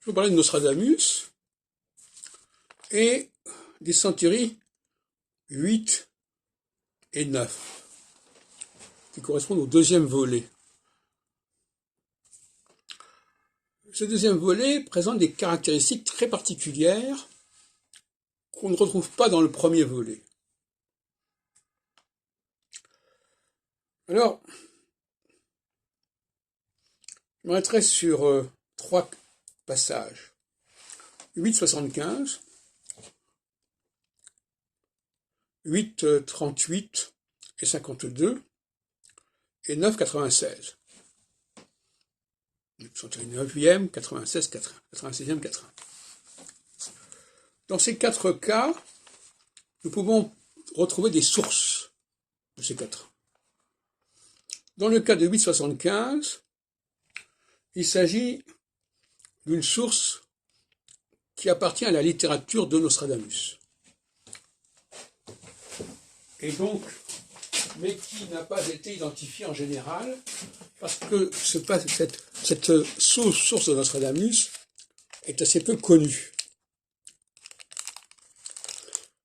je vais parler de Nostradamus et des centuries 8 et 9, qui correspondent au deuxième volet. Ce deuxième volet présente des caractéristiques très particulières qu'on ne retrouve pas dans le premier volet. Alors, je m'arrêterai sur trois passages. 8,75, 8,38 et 52, et 9,96. 9e, 96, 96e, 80. Dans ces quatre cas, nous pouvons retrouver des sources de ces quatre. Dans le cas de 8,75, il s'agit d'une source qui appartient à la littérature de Nostradamus. Et donc, mais qui n'a pas été identifiée en général, parce que cette source de Nostradamus est assez peu connue.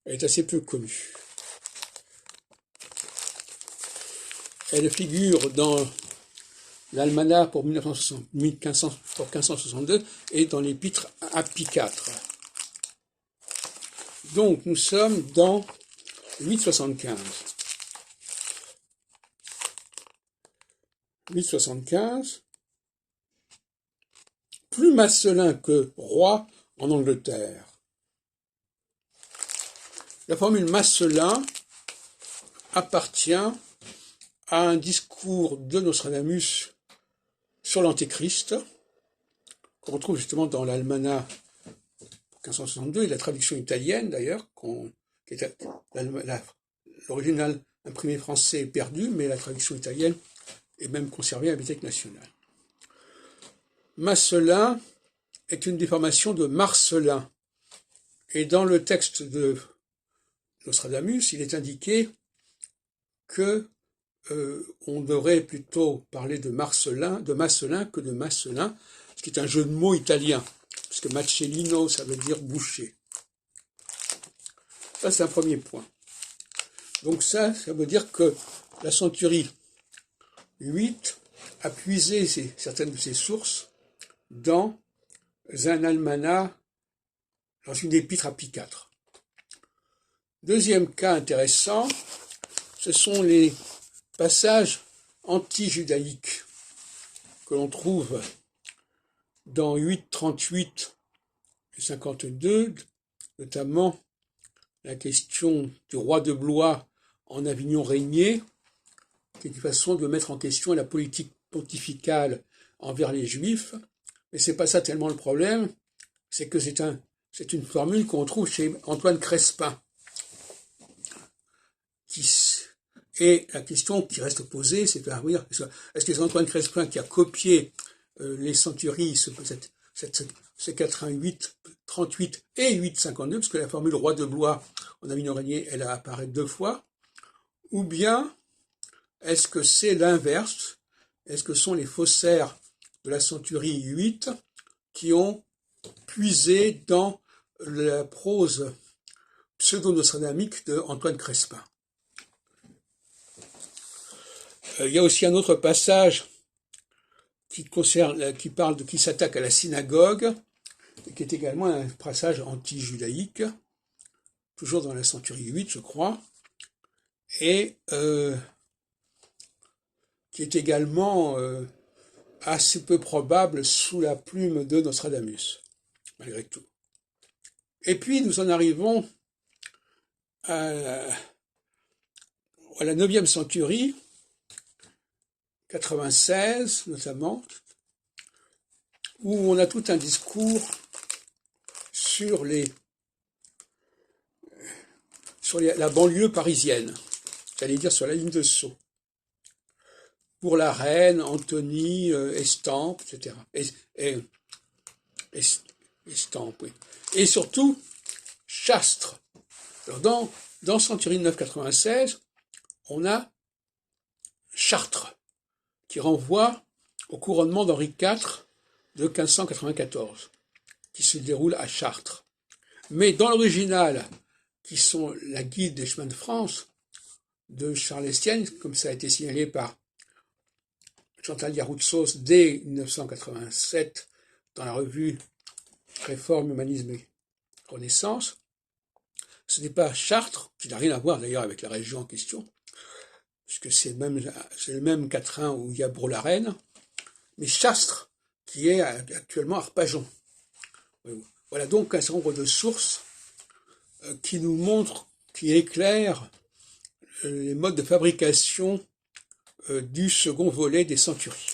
Elle est assez peu connue. Elle figure dans l'almanach pour 1562 et dans l'épître Apicatre. Donc nous sommes dans 8,75. 8,75. Plus Marcellin que roi en Angleterre. La formule Marcellin appartient à un discours de Nostradamus sur l'Antéchrist, qu'on retrouve justement dans l'almanach 1562, et la traduction italienne d'ailleurs, l'original imprimé français est perdu, mais la traduction italienne est même conservée à la Bibliothèque nationale. Marcellin est une déformation de Marcellin, et dans le texte de Nostradamus, il est indiqué que on devrait plutôt parler de Marcellin que de Marcellin, ce qui est un jeu de mots italien, parce que Marcellino, ça veut dire boucher. Ça, c'est un premier point. Donc ça veut dire que la centurie 8 a puisé certaines de ses sources dans un almanach, dans une épître Apicatre. Deuxième cas intéressant, ce sont les passages anti-judaïques que l'on trouve dans 8,38 et 52, notamment la question du roi de Blois en Avignon régné, qui est une façon de mettre en question la politique pontificale envers les Juifs. Mais c'est pas ça tellement le problème, c'est que c'est une formule qu'on trouve chez Antoine Crespin. Et la question qui reste posée, c'est de dire, est-ce que c'est Antoine Crespin qui a copié les centuries, ces 88, 38 et 8,52, parce que la formule roi de Blois en Avignon régné, elle apparaît deux fois, ou bien est-ce que c'est l'inverse? Est-ce que sont les faussaires de la centurie 8 qui ont puisé dans la prose pseudo-nostradamique de Antoine Crespin? Il y a aussi un autre passage qui s'attaque à la synagogue, et qui est également un passage anti-judaïque, toujours dans la centurie 8, je crois, et qui est également assez peu probable sous la plume de Nostradamus, malgré tout. Et puis nous en arrivons à la 9e centurie, 96 notamment, où on a tout un discours sur la banlieue parisienne, j'allais dire sur la ligne de Sceaux, pour la Reine, Antony, Estampes, etc. Estampes, oui. Et surtout, Chastres. Alors dans Centurie 996, on a Chartres, qui renvoie au couronnement d'Henri IV de 1594. qui se déroule à Chartres. Mais dans l'original, qui sont la guide des chemins de France, de Charles Estienne, comme ça a été signalé par Chantal Yaroutsos dès 1987 dans la revue Réforme, Humanisme et Renaissance. Ce n'est pas Chartres, qui n'a rien à voir d'ailleurs avec la région en question, puisque c'est le même quatrain où il y a Bourg-la-Reine, mais Chastres, qui est actuellement Arpajon. Voilà donc un certain nombre de sources qui nous montrent, qui éclairent les modes de fabrication du second volet des Centuries.